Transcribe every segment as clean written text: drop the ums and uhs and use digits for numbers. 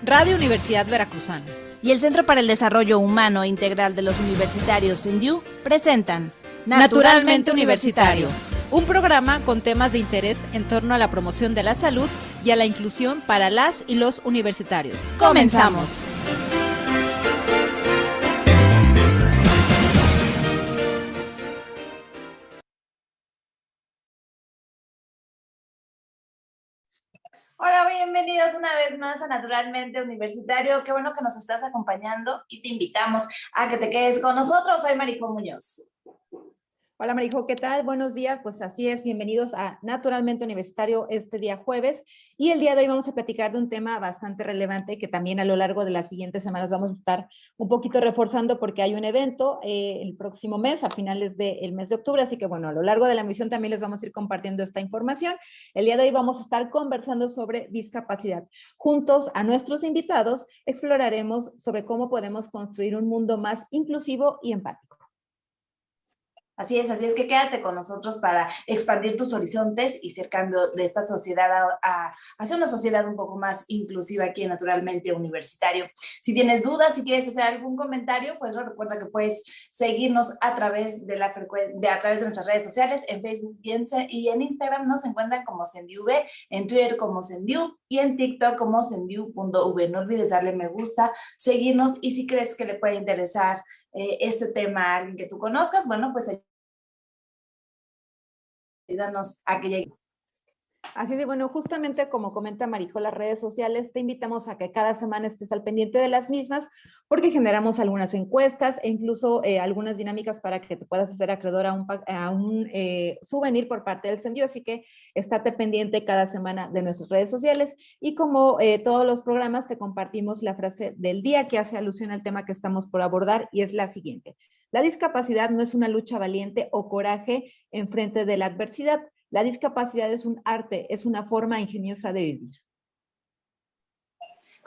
Radio Universidad Veracruzana y el Centro para el Desarrollo Humano e Integral de los Universitarios CENDIU presentan Naturalmente Universitario, un programa con temas de interés en torno a la promoción de la salud y a la inclusión para las y los universitarios. ¡Comenzamos! Hola, bienvenidos una vez más a Naturalmente Universitario. Qué bueno que nos estás acompañando y te invitamos a que te quedes con nosotros. Soy Marijo Muñoz. Hola Marijo, ¿qué tal? Buenos días, pues así es, bienvenidos a Naturalmente Universitario este día jueves, y el día de hoy vamos a platicar de un tema bastante relevante que también a lo largo de las siguientes semanas vamos a estar un poquito reforzando porque hay un evento el próximo mes, a finales del mes de octubre, así que bueno, a lo largo de la emisión también les vamos a ir compartiendo esta información. El día de hoy vamos a estar conversando sobre discapacidad. Juntos a nuestros invitados exploraremos sobre cómo podemos construir un mundo más inclusivo y empático. Así es que quédate con nosotros para expandir tus horizontes y ser cambio de esta sociedad a hacer una sociedad un poco más inclusiva aquí en Naturalmente Universitario. Si tienes dudas, si quieres hacer algún comentario, pues recuerda que puedes seguirnos a través de nuestras redes sociales, en Facebook y en Instagram nos encuentran como CENDIUV, en Twitter como CENDIU y en TikTok como CENDIU.v. No olvides darle me gusta, seguirnos, y si crees que le puede interesar este tema a alguien que tú conozcas, bueno, pues ayúdanos a que llegue. Así de bueno, justamente como comenta Marijo, las redes sociales, te invitamos a que cada semana estés al pendiente de las mismas, porque generamos algunas encuestas e incluso algunas dinámicas para que te puedas hacer acreedor a un souvenir por parte del CENDIU, así que estate pendiente cada semana de nuestras redes sociales. Y como todos los programas, te compartimos la frase del día que hace alusión al tema que estamos por abordar, y es la siguiente: la discapacidad no es una lucha valiente o coraje en frente de la adversidad. La discapacidad es un arte, es una forma ingeniosa de vivir.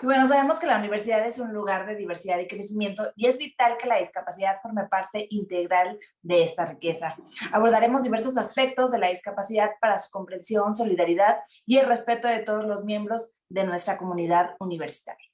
Bueno, sabemos que la universidad es un lugar de diversidad y crecimiento, y es vital que la discapacidad forme parte integral de esta riqueza. Abordaremos diversos aspectos de la discapacidad para su comprensión, solidaridad y el respeto de todos los miembros de nuestra comunidad universitaria.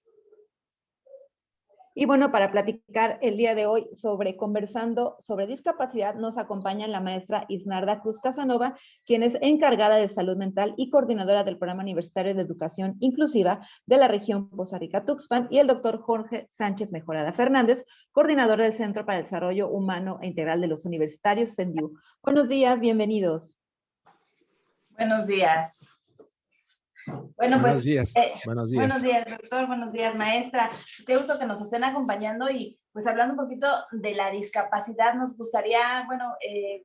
Y bueno, para platicar el día de hoy conversando sobre discapacidad, nos acompaña la maestra Isnarda Cruz Casanova, quien es encargada de salud mental y coordinadora del Programa Universitario de Educación Inclusiva de la región Poza Rica-Tuxpan, y el doctor Jorge Sánchez Mejorada Fernández, coordinador del Centro para el Desarrollo Humano e Integral de los Universitarios, CENDIU. Buenos días, bienvenidos. Buenos días. Bueno, buenos días. Buenos días, doctor, buenos días, maestra. Qué gusto que nos estén acompañando, y pues hablando un poquito de la discapacidad, nos gustaría,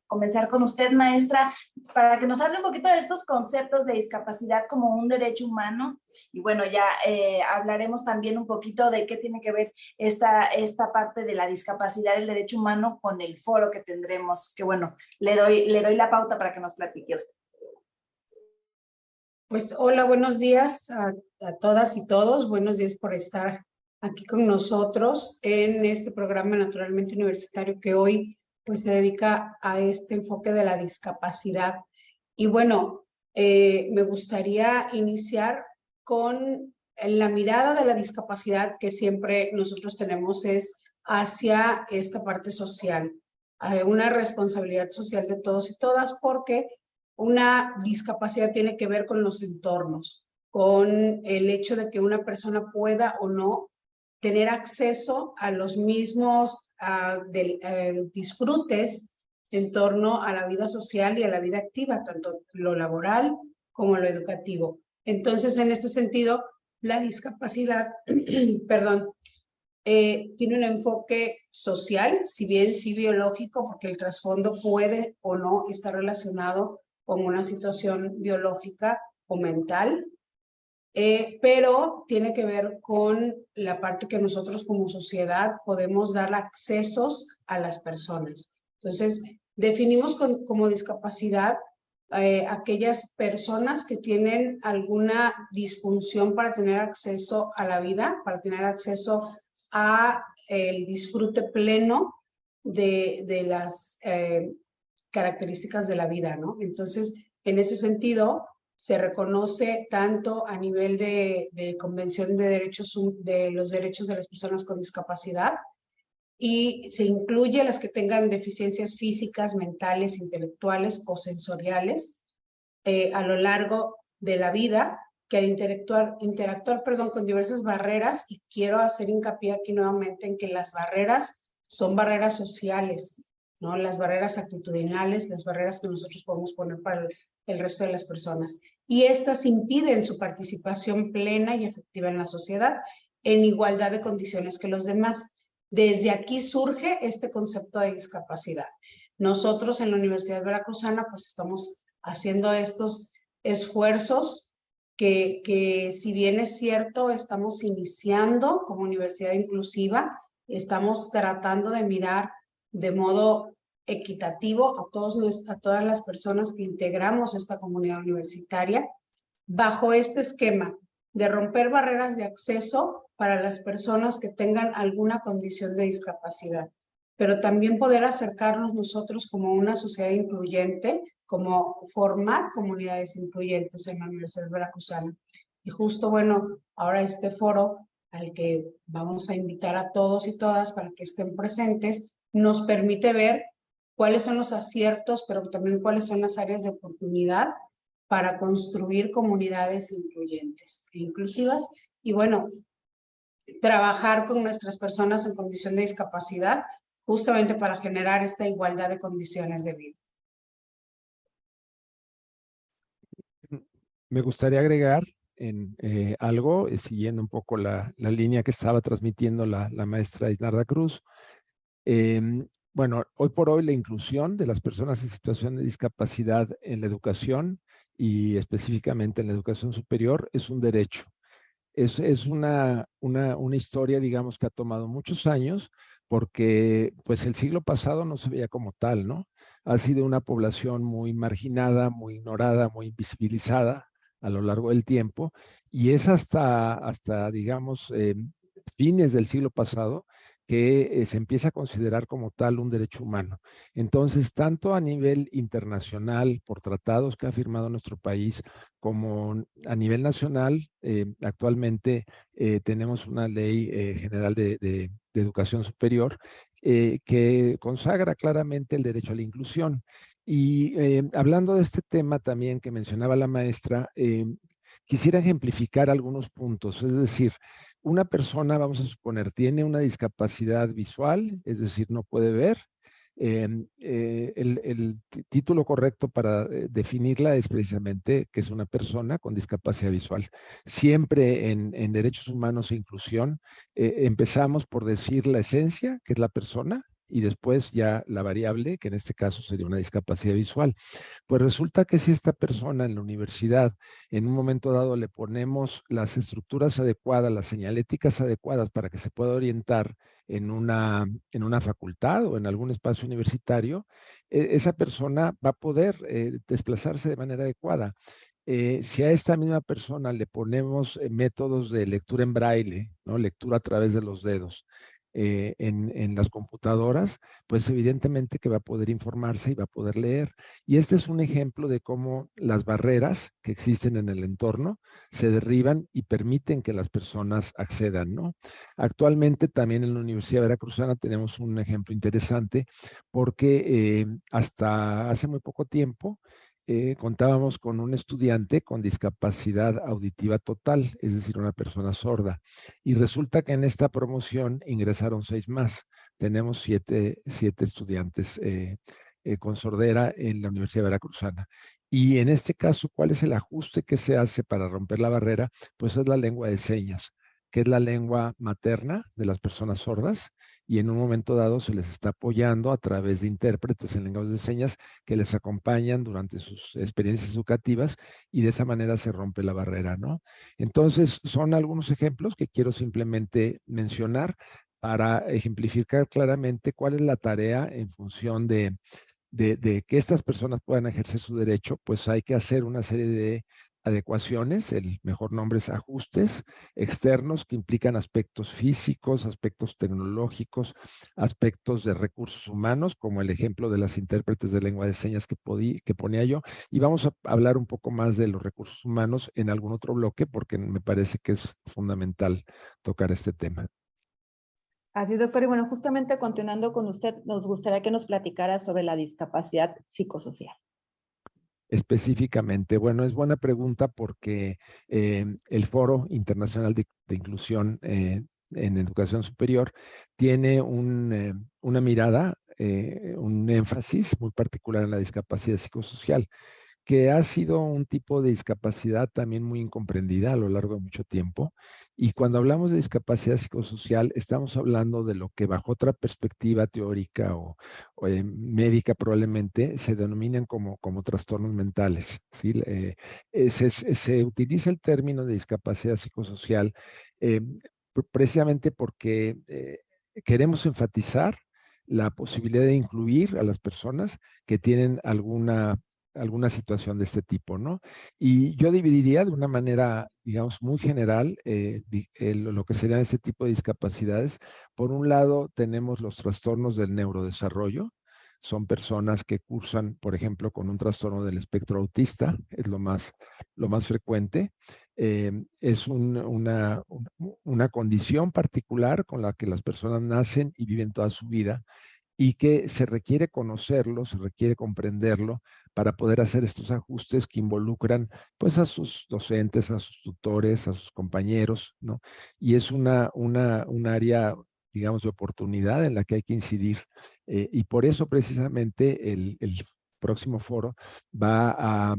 comenzar con usted, maestra, para que nos hable un poquito de estos conceptos de discapacidad como un derecho humano, y bueno, ya hablaremos también un poquito de qué tiene que ver esta parte de la discapacidad, el derecho humano, con el foro que tendremos, que bueno, le doy la pauta para que nos platique usted. Pues hola, buenos días a todas y todos. Buenos días por estar aquí con nosotros en este programa Naturalmente Universitario, que hoy pues se dedica a este enfoque de la discapacidad. Y bueno, me gustaría iniciar con la mirada de la discapacidad que siempre nosotros tenemos es hacia esta parte social, una responsabilidad social de todos y todas, porque una discapacidad tiene que ver con los entornos, con el hecho de que una persona pueda o no tener acceso a los mismos disfrutes en torno a la vida social y a la vida activa, tanto lo laboral como lo educativo. Entonces, en este sentido, la discapacidad, perdón, tiene un enfoque social, si bien sí biológico, porque el trasfondo puede o no estar relacionado con una situación biológica o mental, pero tiene que ver con la parte que nosotros como sociedad podemos dar accesos a las personas. Entonces, definimos como discapacidad aquellas personas que tienen alguna disfunción para tener acceso a la vida, para tener acceso a el disfrute pleno de las características de la vida, ¿no? Entonces, en ese sentido, se reconoce tanto a nivel de Convención de los Derechos de las Personas con Discapacidad, y se incluye las que tengan deficiencias físicas, mentales, intelectuales o sensoriales a lo largo de la vida, que al interactuar con diversas barreras, y quiero hacer hincapié aquí nuevamente en que las barreras son barreras sociales, ¿no? Las barreras actitudinales, las barreras que nosotros podemos poner para el resto de las personas. Y estas impiden su participación plena y efectiva en la sociedad en igualdad de condiciones que los demás. Desde aquí surge este concepto de discapacidad. Nosotros en la Universidad Veracruzana pues estamos haciendo estos esfuerzos que si bien es cierto, estamos iniciando como universidad inclusiva, estamos tratando de mirar de modo equitativo a todas las personas que integramos esta comunidad universitaria bajo este esquema de romper barreras de acceso para las personas que tengan alguna condición de discapacidad, pero también poder acercarnos nosotros como una sociedad incluyente, como formar comunidades incluyentes en la Universidad Veracruzana. Y justo, bueno, ahora este foro al que vamos a invitar a todos y todas para que estén presentes, nos permite ver cuáles son los aciertos, pero también cuáles son las áreas de oportunidad para construir comunidades incluyentes e inclusivas. Y bueno, trabajar con nuestras personas en condición de discapacidad justamente para generar esta igualdad de condiciones de vida. Me gustaría agregar en algo, siguiendo un poco la línea que estaba transmitiendo la maestra Isnarda Cruz. Bueno, hoy por hoy la inclusión de las personas en situación de discapacidad en la educación y específicamente en la educación superior es un derecho. Es una historia, digamos, que ha tomado muchos años porque pues el siglo pasado no se veía como tal, ¿no? Ha sido una población muy marginada, muy ignorada, muy invisibilizada a lo largo del tiempo, y es hasta digamos, fines del siglo pasado que se empieza a considerar como tal un derecho humano. Entonces, tanto a nivel internacional, por tratados que ha firmado nuestro país, como a nivel nacional, actualmente tenemos una ley general de educación superior que consagra claramente el derecho a la inclusión. Y hablando de este tema también que mencionaba la maestra, quisiera ejemplificar algunos puntos. Es decir, una persona, vamos a suponer, tiene una discapacidad visual, es decir, no puede ver. El título correcto para definirla es precisamente que es una persona con discapacidad visual. Siempre en derechos humanos e inclusión empezamos por decir la esencia, que es la persona, y después ya la variable, que en este caso sería una discapacidad visual. Pues resulta que si esta persona en la universidad, en un momento dado le ponemos las estructuras adecuadas, las señaléticas adecuadas para que se pueda orientar en una facultad o en algún espacio universitario, esa persona va a poder desplazarse de manera adecuada. Si a esta misma persona le ponemos métodos de lectura en braille, ¿no? Lectura a través de los dedos, en las computadoras, pues evidentemente que va a poder informarse y va a poder leer. Y este es un ejemplo de cómo las barreras que existen en el entorno se derriban y permiten que las personas accedan, ¿no? Actualmente también en la Universidad Veracruzana tenemos un ejemplo interesante porque hasta hace muy poco tiempo contábamos con un estudiante con discapacidad auditiva total, es decir, una persona sorda. Y resulta que en esta promoción ingresaron 6 más. Tenemos 7 estudiantes con sordera en la Universidad Veracruzana. Y en este caso, ¿cuál es el ajuste que se hace para romper la barrera? Pues es la lengua de señas, que es la lengua materna de las personas sordas, y en un momento dado se les está apoyando a través de intérpretes en lenguaje de señas que les acompañan durante sus experiencias educativas, y de esa manera se rompe la barrera, ¿no? Entonces, son algunos ejemplos que quiero simplemente mencionar para ejemplificar claramente cuál es la tarea en función de que estas personas puedan ejercer su derecho. Pues hay que hacer una serie adecuaciones, el mejor nombre es ajustes externos que implican aspectos físicos, aspectos tecnológicos, aspectos de recursos humanos, como el ejemplo de las intérpretes de lengua de señas que ponía yo. Y vamos a hablar un poco más de los recursos humanos en algún otro bloque, porque me parece que es fundamental tocar este tema. Así es, doctor. Y bueno, justamente continuando con usted, nos gustaría que nos platicara sobre la discapacidad psicosocial. Específicamente, bueno, es buena pregunta porque el Foro Internacional de Inclusión en Educación Superior tiene una mirada, un énfasis muy particular en la discapacidad psicosocial, que ha sido un tipo de discapacidad también muy incomprendida a lo largo de mucho tiempo. Y cuando hablamos de discapacidad psicosocial, estamos hablando de lo que bajo otra perspectiva teórica o médica probablemente se denominan como trastornos mentales, ¿sí? Se utiliza el término de discapacidad psicosocial precisamente porque queremos enfatizar la posibilidad de incluir a las personas que tienen alguna situación de este tipo, ¿no? Y yo dividiría de una manera, digamos, muy general lo que serían este tipo de discapacidades. Por un lado, tenemos los trastornos del neurodesarrollo. Son personas que cursan, por ejemplo, con un trastorno del espectro autista, es lo más frecuente. Es una condición particular con la que las personas nacen y viven toda su vida, y que se requiere conocerlo, se requiere comprenderlo para poder hacer estos ajustes que involucran pues a sus docentes, a sus tutores, a sus compañeros, ¿no? Y es un área, digamos, de oportunidad en la que hay que incidir. Y por eso precisamente el próximo foro va a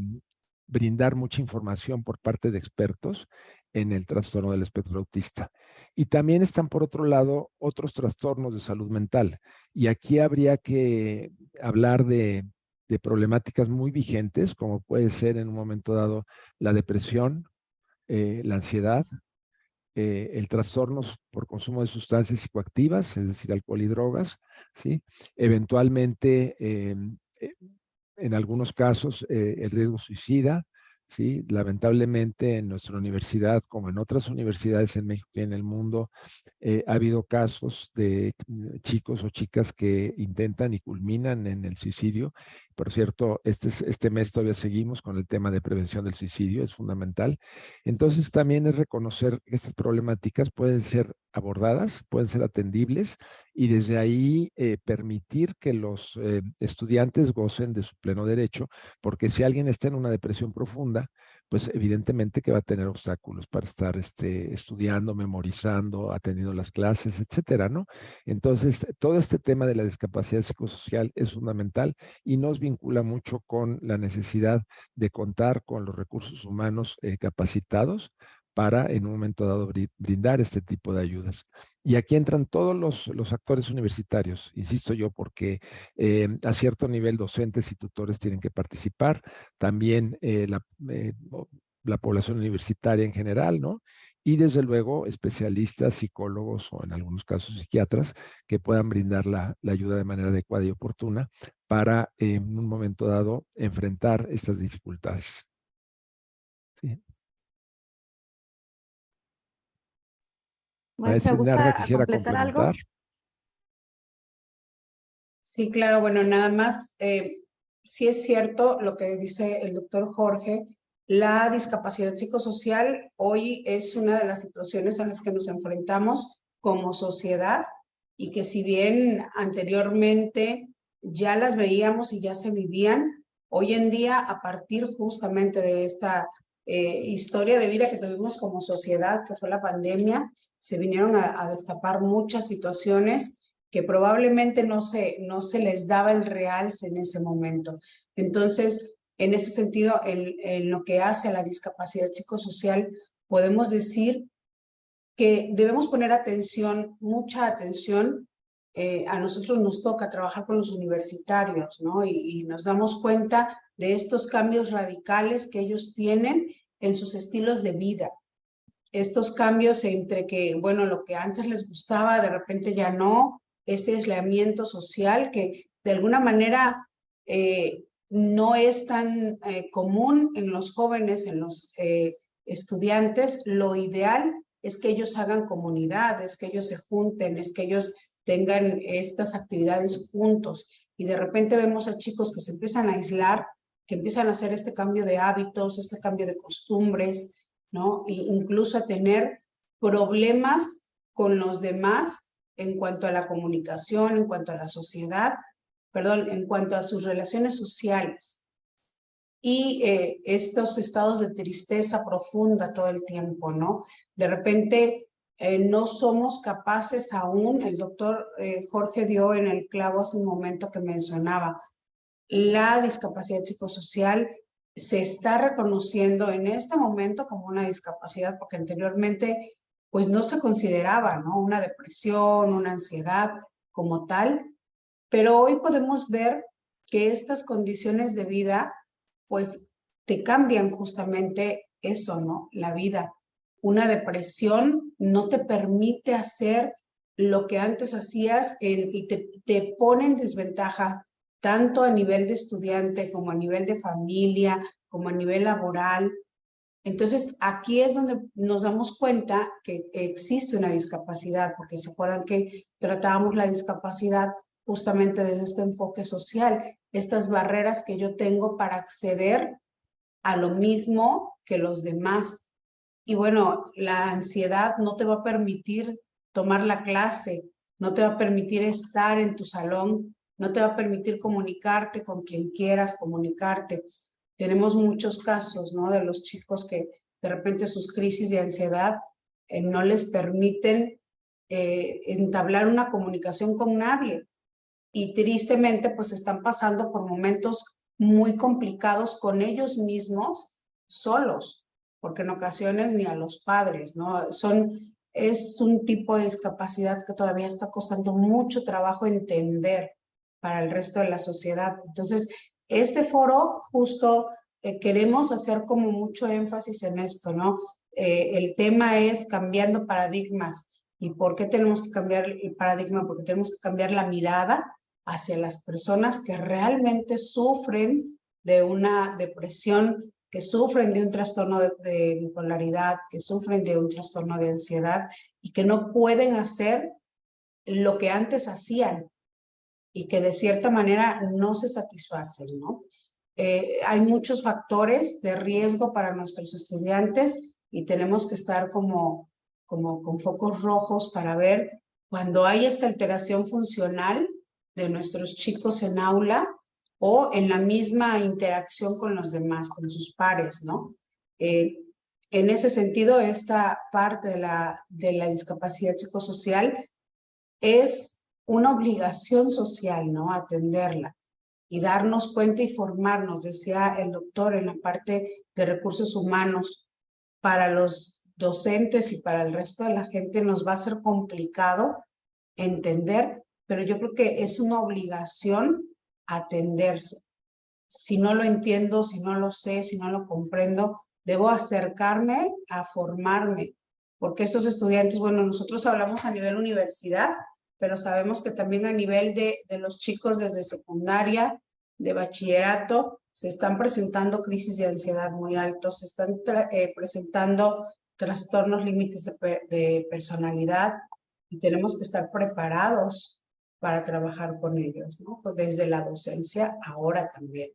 brindar mucha información por parte de expertos en el trastorno del espectro autista. Y también están, por otro lado, otros trastornos de salud mental. Y aquí habría que hablar de problemáticas muy vigentes, como puede ser en un momento dado la depresión, la ansiedad, el trastorno por consumo de sustancias psicoactivas, es decir, alcohol y drogas, ¿sí? Eventualmente, en algunos casos, el riesgo suicida, ¿sí? Lamentablemente en nuestra universidad, como en otras universidades en México y en el mundo, ha habido casos de chicos o chicas que intentan y culminan en el suicidio. Por cierto, este mes todavía seguimos con el tema de prevención del suicidio, es fundamental. Entonces también es reconocer que estas problemáticas pueden ser abordadas, pueden ser atendibles, y desde ahí permitir que los estudiantes gocen de su pleno derecho, porque si alguien está en una depresión profunda, pues evidentemente que va a tener obstáculos para estar estudiando, memorizando, atendiendo las clases, etcétera, ¿no? Entonces, todo este tema de la discapacidad psicosocial es fundamental y nos vincula mucho con la necesidad de contar con los recursos humanos capacitados para en un momento dado brindar este tipo de ayudas. Y aquí entran todos los actores universitarios, insisto yo, porque a cierto nivel docentes y tutores tienen que participar, también la población universitaria en general, ¿no? Y desde luego especialistas, psicólogos o en algunos casos psiquiatras que puedan brindar la ayuda de manera adecuada y oportuna para en un momento dado enfrentar estas dificultades. Sí. Maestra, ¿gusta completar algo? Sí, claro, bueno, nada más, sí es cierto lo que dice el doctor Jorge, la discapacidad psicosocial hoy es una de las situaciones a las que nos enfrentamos como sociedad y que si bien anteriormente ya las veíamos y ya se vivían, hoy en día a partir justamente de esta historia de vida que tuvimos como sociedad, que fue la pandemia, se vinieron a destapar muchas situaciones que probablemente no se les daba el realce en ese momento. Entonces, en ese sentido, en lo que hace a la discapacidad psicosocial, podemos decir que debemos poner atención, mucha atención. A nosotros nos toca trabajar con los universitarios, ¿no? Y nos damos cuenta de estos cambios radicales que ellos tienen en sus estilos de vida. Estos cambios entre que, bueno, lo que antes les gustaba, de repente ya no, este aislamiento social que de alguna manera no es tan común en los jóvenes, en los estudiantes. Lo ideal es que ellos hagan comunidad, es que ellos se junten, es que ellos tengan estas actividades juntos. Y de repente vemos a chicos que se empiezan a aislar, que empiezan a hacer este cambio de hábitos, este cambio de costumbres, ¿no? E incluso a tener problemas con los demás en cuanto a la comunicación, en cuanto a la sociedad, perdón, en cuanto a sus relaciones sociales. Y estos estados de tristeza profunda todo el tiempo, ¿no? De repente no somos capaces aún, el doctor Jorge dio en el clavo hace un momento que mencionaba, la discapacidad psicosocial se está reconociendo en este momento como una discapacidad, porque anteriormente pues no se consideraba, ¿no? Una depresión, una ansiedad como tal, pero hoy podemos ver que estas condiciones de vida pues te cambian justamente eso, ¿no? La vida. Una depresión no te permite hacer lo que antes hacías y te pone en desventaja tanto a nivel de estudiante como a nivel de familia, como a nivel laboral. Entonces, aquí es donde nos damos cuenta que existe una discapacidad, porque se acuerdan que tratábamos la discapacidad justamente desde este enfoque social, estas barreras que yo tengo para acceder a lo mismo que los demás. Y bueno, la ansiedad no te va a permitir tomar la clase, no te va a permitir estar en tu salón, no te va a permitir comunicarte con quien quieras comunicarte. Tenemos muchos casos, ¿no? De los chicos que de repente sus crisis de ansiedad no les permiten entablar una comunicación con nadie. Y tristemente, pues están pasando por momentos muy complicados con ellos mismos, solos, porque en ocasiones ni a los padres, ¿no? Es un tipo de discapacidad que todavía está costando mucho trabajo entender para el resto de la sociedad. Entonces, este foro justo queremos hacer como mucho énfasis en esto, ¿no? El tema es cambiando paradigmas. ¿Y por qué tenemos que cambiar el paradigma? Porque tenemos que cambiar la mirada hacia las personas que realmente sufren de una depresión, que sufren de un trastorno de bipolaridad, que sufren de un trastorno de ansiedad y que no pueden hacer lo que antes hacían y que de cierta manera no se satisfacen, ¿no? Hay muchos factores de riesgo para nuestros estudiantes y tenemos que estar como con focos rojos para ver cuando hay esta alteración funcional de nuestros chicos en aula o en la misma interacción con los demás, con sus pares, ¿no? En ese sentido, esta parte de la discapacidad psicosocial es una obligación social, ¿no? Atenderla y darnos cuenta y formarnos, decía el doctor, en la parte de recursos humanos. Para los docentes y para el resto de la gente nos va a ser complicado entender, pero yo creo que es una obligación atenderse. Si no lo entiendo, si no lo sé, si no lo comprendo, debo acercarme a formarme, porque estos estudiantes, bueno, nosotros hablamos a nivel universidad, pero sabemos que también a nivel de los chicos desde secundaria, de bachillerato, se están presentando crisis de ansiedad muy altos, se están presentando trastornos límites de personalidad y tenemos que estar preparados para trabajar con ellos, ¿no? Pues desde la docencia ahora también.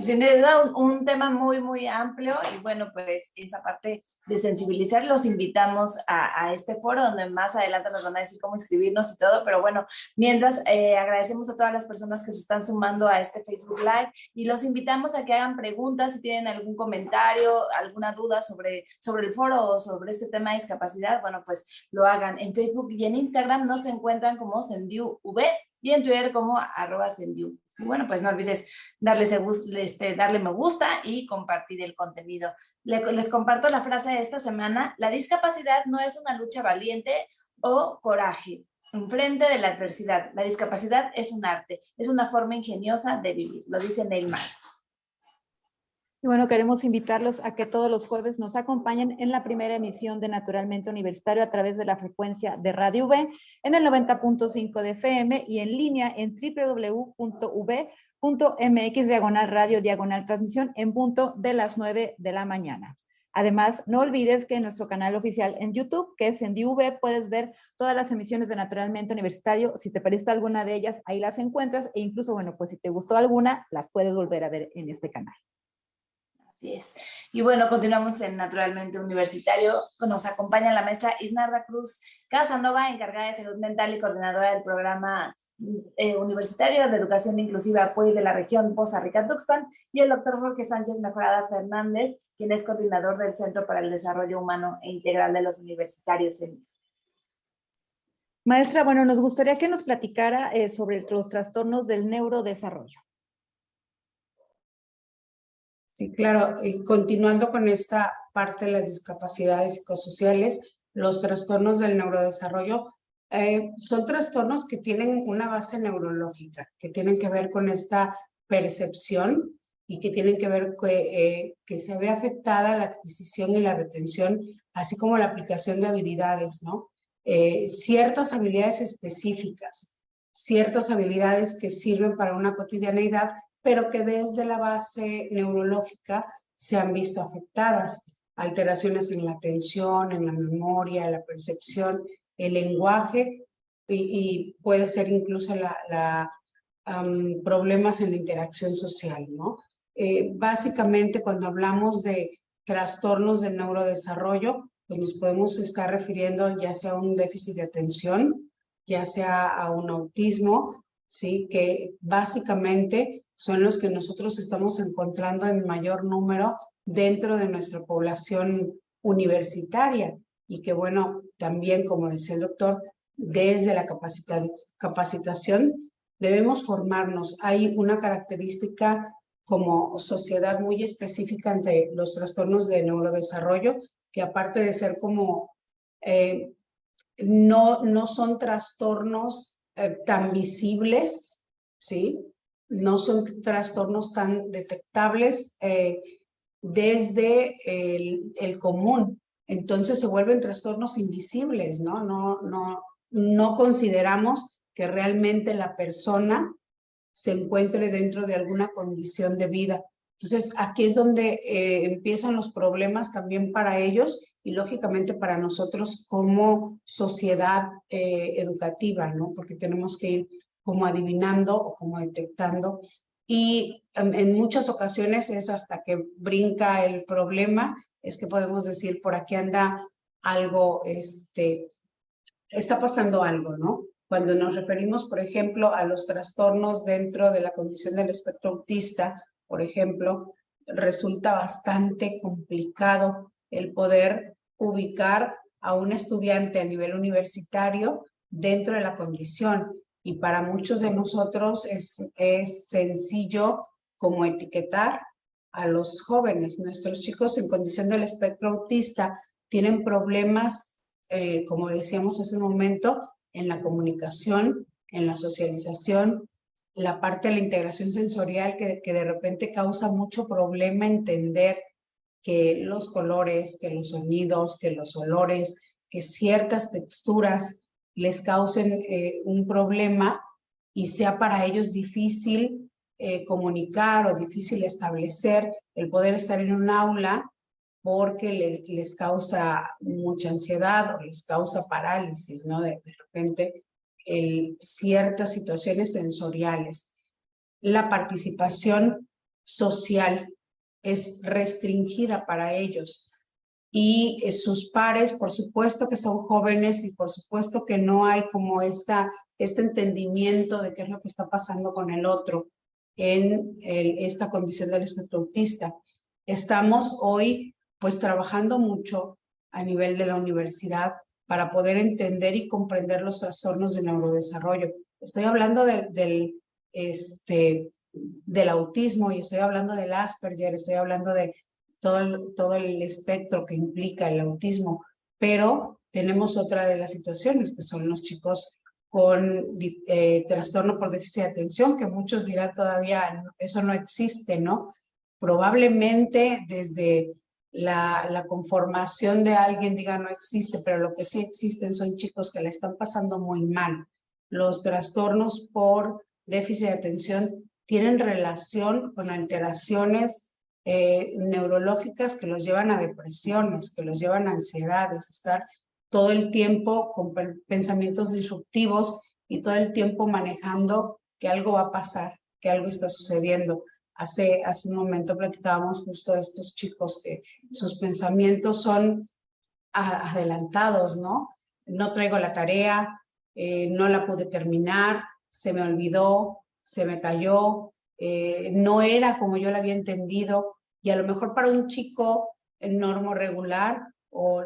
Sin duda un tema muy, muy amplio y bueno, pues esa parte de sensibilizar, los invitamos a este foro donde más adelante nos van a decir cómo inscribirnos y todo, pero bueno, mientras agradecemos a todas las personas que se están sumando a este Facebook Live y los invitamos a que hagan preguntas si tienen algún comentario, alguna duda sobre el foro o sobre este tema de discapacidad, bueno, pues lo hagan en Facebook y en Instagram, nos encuentran como SendiuV y en Twitter como @Sendiu. Y bueno, pues no olvides darle me gusta y compartir el contenido. Les comparto la frase de esta semana: la discapacidad no es una lucha valiente o coraje enfrente de la adversidad. La discapacidad es un arte, es una forma ingeniosa de vivir, lo dice Neil Marcos. Y bueno, queremos invitarlos a que todos los jueves nos acompañen en la primera emisión de Naturalmente Universitario a través de la frecuencia de Radio V en el 90.5 de FM y en línea en www.uv.mx/radio/transmisión en punto de las 9 de la mañana. Además, no olvides que en nuestro canal oficial en YouTube, que es en DV, puedes ver todas las emisiones de Naturalmente Universitario. Si te perdiste alguna de ellas, ahí las encuentras e incluso, bueno, pues si te gustó alguna, las puedes volver a ver en este canal. Así es. Y bueno, continuamos en Naturalmente Universitario. Nos acompaña la maestra Isnarda Cruz Casanova, encargada de salud mental y coordinadora del programa universitario de educación inclusiva apoyo de la región Poza Rica-Tuxpan, y el doctor Jorge Sánchez Mejorada Fernández, quien es coordinador del Centro para el Desarrollo Humano e Integral de los Universitarios. Maestra, bueno, nos gustaría que nos platicara sobre los trastornos del neurodesarrollo. Sí, claro, y continuando con esta parte de las discapacidades psicosociales, los trastornos del neurodesarrollo son trastornos que tienen una base neurológica, que tienen que ver con esta percepción y que tienen que ver que se ve afectada la adquisición y la retención, así como la aplicación de habilidades, ¿no? Ciertas habilidades específicas, ciertas habilidades que sirven para una cotidianeidad, pero que desde la base neurológica se han visto afectadas. Alteraciones en la atención, en la memoria, en la percepción, el lenguaje y puede ser incluso problemas en la interacción social, ¿no? Básicamente, cuando hablamos de trastornos del neurodesarrollo, pues nos podemos estar refiriendo ya sea a un déficit de atención, ya sea a un autismo, ¿sí? Que básicamente son los que nosotros estamos encontrando en mayor número dentro de nuestra población universitaria y que, bueno, también, como decía el doctor, desde la capacitación debemos formarnos. Hay una característica como sociedad muy específica entre los trastornos de neurodesarrollo, que aparte de ser como, no son trastornos tan visibles, ¿sí? No son trastornos tan detectables desde el común. Entonces se vuelven trastornos invisibles, ¿no? No consideramos que realmente la persona se encuentre dentro de alguna condición de vida. Entonces, aquí es donde empiezan los problemas también para ellos y lógicamente para nosotros como sociedad educativa, ¿no? Porque tenemos que ir como adivinando o como detectando. Y en muchas ocasiones es hasta que brinca el problema, es que podemos decir, por aquí anda algo, está pasando algo, ¿no? Cuando nos referimos, por ejemplo, a los trastornos dentro de la condición del espectro autista, por ejemplo, resulta bastante complicado el poder ubicar a un estudiante a nivel universitario dentro de la condición. Y para muchos de nosotros es sencillo como etiquetar a los jóvenes. Nuestros chicos en condición del espectro autista tienen problemas, como decíamos hace un momento, en la comunicación, en la socialización, la parte de la integración sensorial que de repente causa mucho problema entender que los colores, que los sonidos, que los olores, que ciertas texturas les causen un problema y sea para ellos difícil comunicar o difícil establecer el poder estar en un aula porque les causa mucha ansiedad o les causa parálisis, ¿no? De repente, ciertas situaciones sensoriales. La participación social es restringida para ellos y sus pares, por supuesto que son jóvenes y por supuesto que no hay como este entendimiento de qué es lo que está pasando con el otro en esta condición del espectro autista. Estamos hoy pues trabajando mucho a nivel de la universidad para poder entender y comprender los trastornos de neurodesarrollo. Estoy hablando del autismo y estoy hablando del Asperger, estoy hablando de todo el espectro que implica el autismo, pero tenemos otra de las situaciones que son los chicos con trastorno por déficit de atención, que muchos dirán todavía eso no existe, ¿no? Probablemente desde la conformación de alguien diga no existe, pero lo que sí existen son chicos que la están pasando muy mal. Los trastornos por déficit de atención tienen relación con alteraciones neurológicas que los llevan a depresiones, que los llevan a ansiedades, estar todo el tiempo con pensamientos disruptivos y todo el tiempo manejando que algo va a pasar, que algo está sucediendo. Hace un momento platicábamos justo de estos chicos que sus pensamientos son adelantados, ¿no? No traigo la tarea, no la pude terminar, se me olvidó, se me cayó, no era como yo la había entendido, y a lo mejor para un chico normo-regular o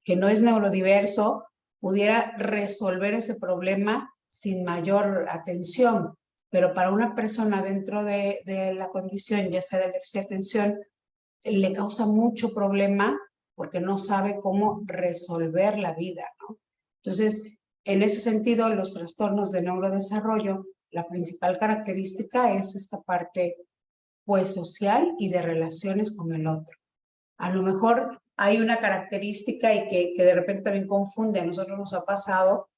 que no es neurodiverso, pudiera resolver ese problema sin mayor atención. Pero para una persona dentro de la condición, ya sea del déficit de atención, le causa mucho problema porque no sabe cómo resolver la vida, ¿no? Entonces, en ese sentido, los trastornos de neurodesarrollo, la principal característica es esta parte, pues, social y de relaciones con el otro. A lo mejor hay una característica y que de repente también confunde, a nosotros nos ha pasado,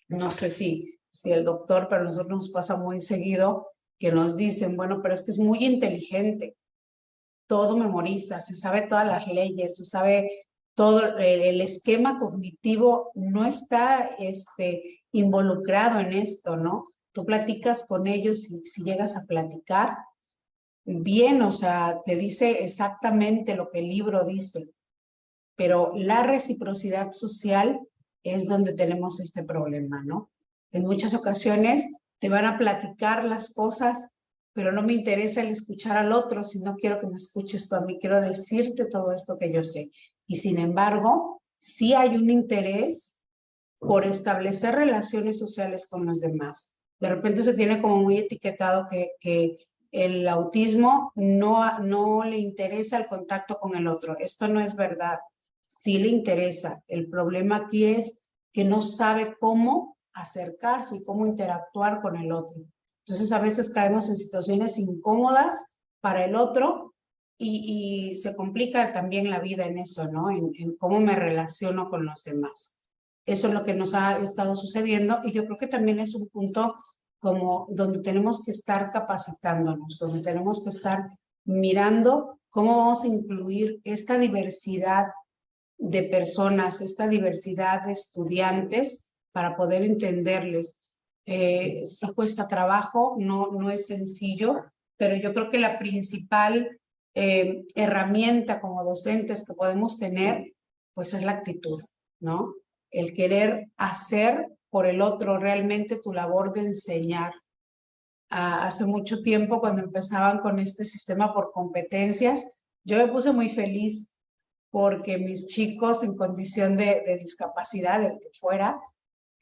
no sé si el doctor, pero a nosotros nos pasa muy seguido que nos dicen, bueno, pero es que es muy inteligente, todo memoriza, se sabe todas las leyes, se sabe todo, el esquema cognitivo no está involucrado en esto, ¿no? Tú platicas con ellos y si llegas a platicar, bien, o sea, te dice exactamente lo que el libro dice, pero la reciprocidad social es donde tenemos este problema, ¿no? En muchas ocasiones te van a platicar las cosas, pero no me interesa el escuchar al otro, si no quiero que me escuches tú a mí, quiero decirte todo esto que yo sé. Y sin embargo, sí hay un interés por establecer relaciones sociales con los demás. De repente se tiene como muy etiquetado que el autismo no le interesa el contacto con el otro. Esto no es verdad. Sí le interesa. El problema aquí es que no sabe cómo acercarse y cómo interactuar con el otro. Entonces a veces caemos en situaciones incómodas para el otro y se complica también la vida en eso, ¿no? En cómo me relaciono con los demás. Eso es lo que nos ha estado sucediendo y yo creo que también es un punto como donde tenemos que estar capacitándonos, donde tenemos que estar mirando cómo vamos a incluir esta diversidad de personas, esta diversidad de estudiantes para poder entenderles. Sí cuesta trabajo, no es sencillo, pero yo creo que la principal herramienta como docentes que podemos tener, pues es la actitud, ¿no? El querer hacer por el otro realmente tu labor de enseñar. Hace mucho tiempo, cuando empezaban con este sistema por competencias, yo me puse muy feliz porque mis chicos en condición de discapacidad, el que fuera,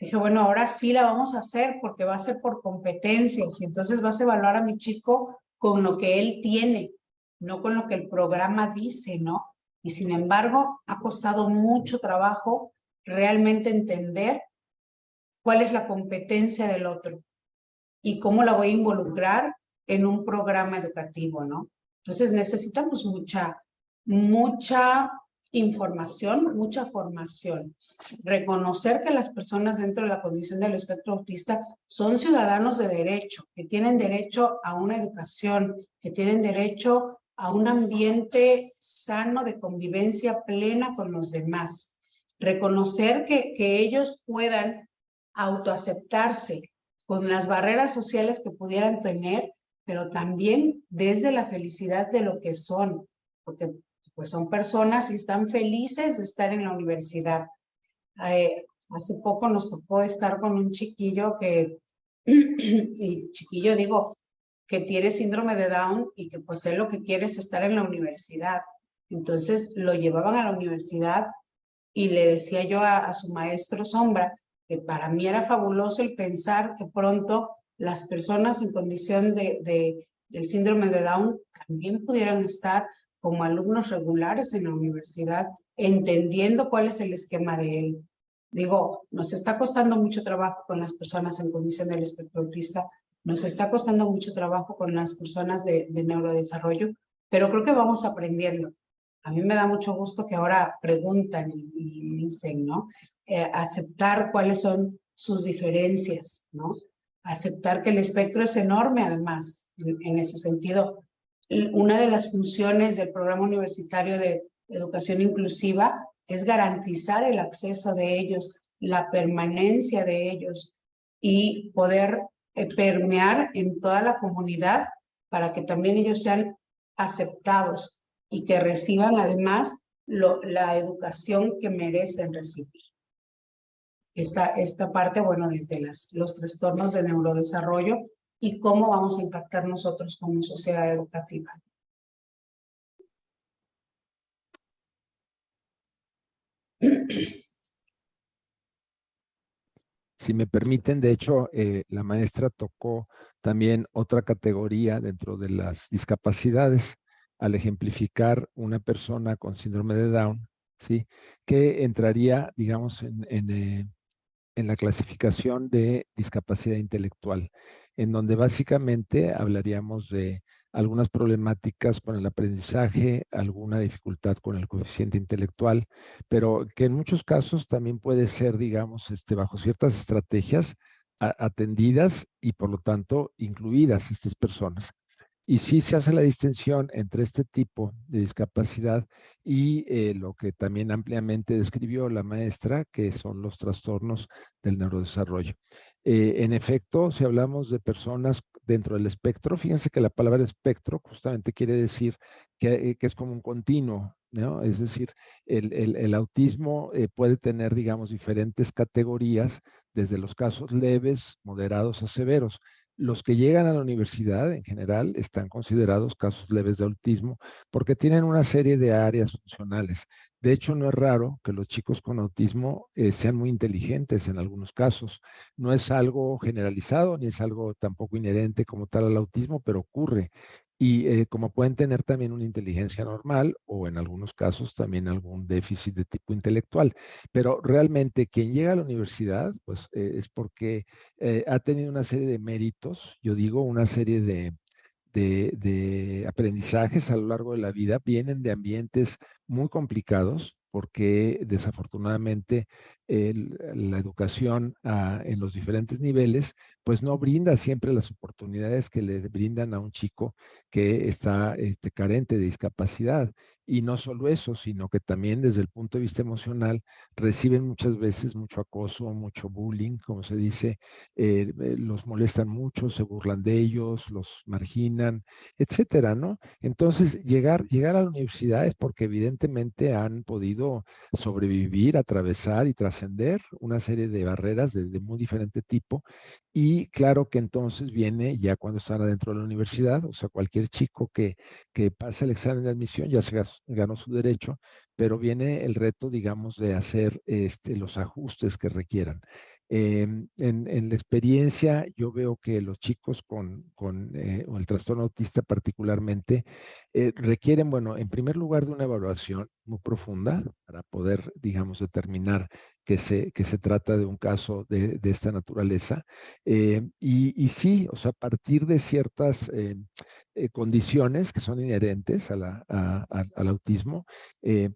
dije, bueno, ahora sí la vamos a hacer porque va a ser por competencias y entonces vas a evaluar a mi chico con lo que él tiene, no con lo que el programa dice, ¿no? Y sin embargo, ha costado mucho trabajo realmente entender cuál es la competencia del otro y cómo la voy a involucrar en un programa educativo, ¿no? Entonces necesitamos mucha información, mucha formación. Reconocer que las personas dentro de la condición del espectro autista son ciudadanos de derecho, que tienen derecho a una educación, que tienen derecho a un ambiente sano de convivencia plena con los demás. Reconocer que ellos puedan autoaceptarse con las barreras sociales que pudieran tener, pero también desde la felicidad de lo que son, porque pues son personas y están felices de estar en la universidad. Hace poco nos tocó estar con un chiquillo y chiquillo digo, que tiene síndrome de Down y que pues él lo que quiere es estar en la universidad. Entonces lo llevaban a la universidad y le decía yo a su maestro Sombra que para mí era fabuloso el pensar que pronto las personas en condición del síndrome de Down también pudieran estar como alumnos regulares en la universidad, entendiendo cuál es el esquema de él. Digo, nos está costando mucho trabajo con las personas en condición del espectro autista, Nos está costando mucho trabajo con las personas de neurodesarrollo, pero creo que vamos aprendiendo. A mí me da mucho gusto que ahora preguntan y dicen, ¿no? Aceptar cuáles son sus diferencias, ¿no? Aceptar que el espectro es enorme, además, en ese sentido. Una de las funciones del Programa Universitario de Educación Inclusiva es garantizar el acceso de ellos, la permanencia de ellos y poder permear en toda la comunidad para que también ellos sean aceptados y que reciban además la educación que merecen recibir. Esta parte, bueno, desde los trastornos de neurodesarrollo y cómo vamos a impactar nosotros como sociedad educativa. Si me permiten, de hecho, la maestra tocó también otra categoría dentro de las discapacidades al ejemplificar una persona con síndrome de Down, ¿sí? Que entraría, digamos, en la clasificación de discapacidad intelectual, en donde básicamente hablaríamos de algunas problemáticas con el aprendizaje, alguna dificultad con el coeficiente intelectual, pero que en muchos casos también puede ser, digamos, bajo ciertas estrategias atendidas y por lo tanto incluidas estas personas. Y sí se hace la distinción entre este tipo de discapacidad y lo que también ampliamente describió la maestra, que son los trastornos del neurodesarrollo. En efecto, si hablamos de personas dentro del espectro, fíjense que la palabra espectro justamente quiere decir que es como un continuo, ¿no? Es decir, el autismo puede tener, digamos, diferentes categorías, desde los casos leves, moderados a severos. Los que llegan a la universidad en general están considerados casos leves de autismo porque tienen una serie de áreas funcionales. De hecho, no es raro que los chicos con autismo sean muy inteligentes en algunos casos. No es algo generalizado ni es algo tampoco inherente como tal al autismo, pero ocurre. Y como pueden tener también una inteligencia normal o en algunos casos también algún déficit de tipo intelectual. Pero realmente quien llega a la universidad, pues es porque ha tenido una serie de méritos, yo digo, una serie de aprendizajes a lo largo de la vida, vienen de ambientes muy complicados porque desafortunadamente la educación en los diferentes niveles pues no brinda siempre las oportunidades que le brindan a un chico que está carente de discapacidad. Y no solo eso, sino que también desde el punto de vista emocional reciben muchas veces mucho acoso, mucho bullying, como se dice, los molestan mucho, se burlan de ellos, los marginan, etcétera, ¿no? Entonces, llegar a la universidad es porque evidentemente han podido sobrevivir, atravesar y trascender una serie de barreras de muy diferente tipo. Y claro que entonces viene ya cuando están adentro de la universidad, o sea, cualquier chico que pasa el examen de admisión ya se ganó su derecho, pero viene el reto, digamos, de hacer los ajustes que requieran. En la experiencia, yo veo que los chicos con el trastorno autista particularmente requieren, bueno, en primer lugar de una evaluación muy profunda para poder, digamos, determinar que se trata de un caso de esta naturaleza. Y sí, o sea, a partir de ciertas condiciones que son inherentes al autismo,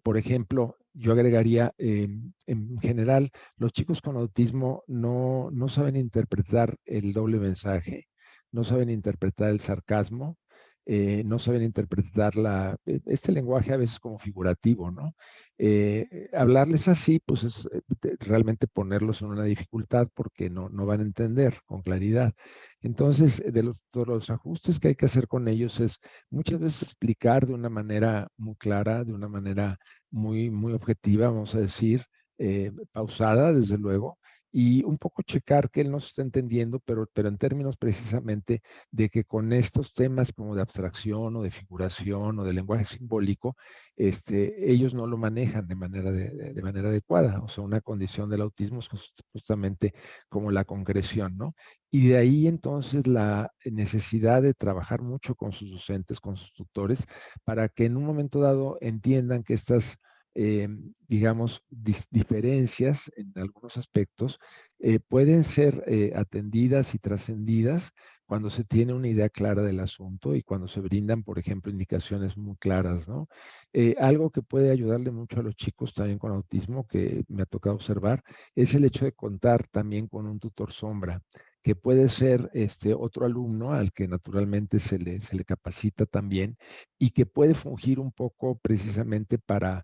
por ejemplo, yo agregaría, en general, los chicos con autismo no saben interpretar el doble mensaje, no saben interpretar el sarcasmo, no saben interpretar este lenguaje a veces como figurativo, ¿no? Hablarles así, pues es realmente ponerlos en una dificultad porque no van a entender con claridad. Entonces, de los ajustes que hay que hacer con ellos es muchas veces explicar de una manera muy clara, de una manera muy objetiva, vamos a decir, pausada, desde luego, y un poco checar que él nos está entendiendo, pero en términos precisamente de que con estos temas como de abstracción o de figuración o de lenguaje simbólico, ellos no lo manejan de manera adecuada. O sea, una condición del autismo es justamente como la concreción, ¿no? Y de ahí entonces la necesidad de trabajar mucho con sus docentes, con sus tutores, para que en un momento dado entiendan que estas digamos, diferencias en algunos aspectos, pueden ser atendidas y trascendidas cuando se tiene una idea clara del asunto y cuando se brindan, por ejemplo, indicaciones muy claras, ¿no? Algo que puede ayudarle mucho a los chicos también con autismo, que me ha tocado observar, es el hecho de contar también con un tutor sombra, que puede ser otro alumno al que naturalmente se le capacita también y que puede fungir un poco precisamente para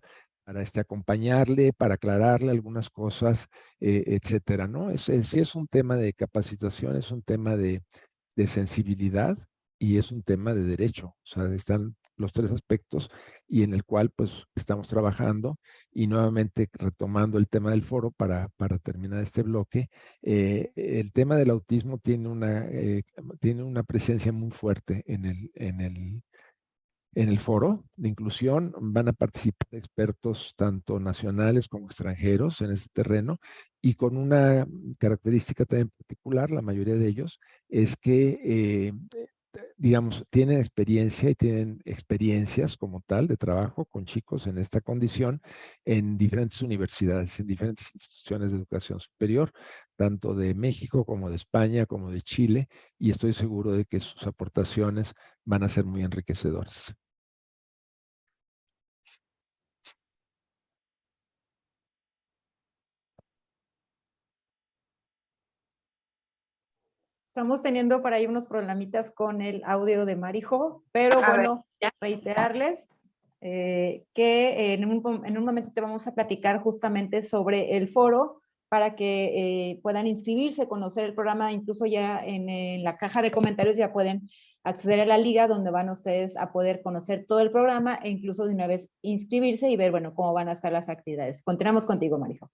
acompañarle, para aclararle algunas cosas, etcétera, ¿no? Sí es un tema de capacitación, es un tema de sensibilidad y es un tema de derecho. O sea, están los tres aspectos y en el cual pues estamos trabajando y nuevamente retomando el tema del foro para terminar este bloque. El tema del autismo tiene una presencia muy fuerte en el foro de inclusión. Van a participar expertos tanto nacionales como extranjeros en este terreno y con una característica también particular, la mayoría de ellos, es que, digamos, tienen experiencia y tienen experiencias como tal de trabajo con chicos en esta condición en diferentes universidades, en diferentes instituciones de educación superior, tanto de México como de España, como de Chile, y estoy seguro de que sus aportaciones van a ser muy enriquecedoras. Estamos teniendo por ahí unos problemitas con el audio de Marijo, pero bueno, reiterarles que en un momento te vamos a platicar justamente sobre el foro para que puedan inscribirse, conocer el programa, incluso ya en la caja de comentarios ya pueden acceder a la liga donde van ustedes a poder conocer todo el programa e incluso de una vez inscribirse y ver, bueno, cómo van a estar las actividades. Continuamos contigo, Marijo.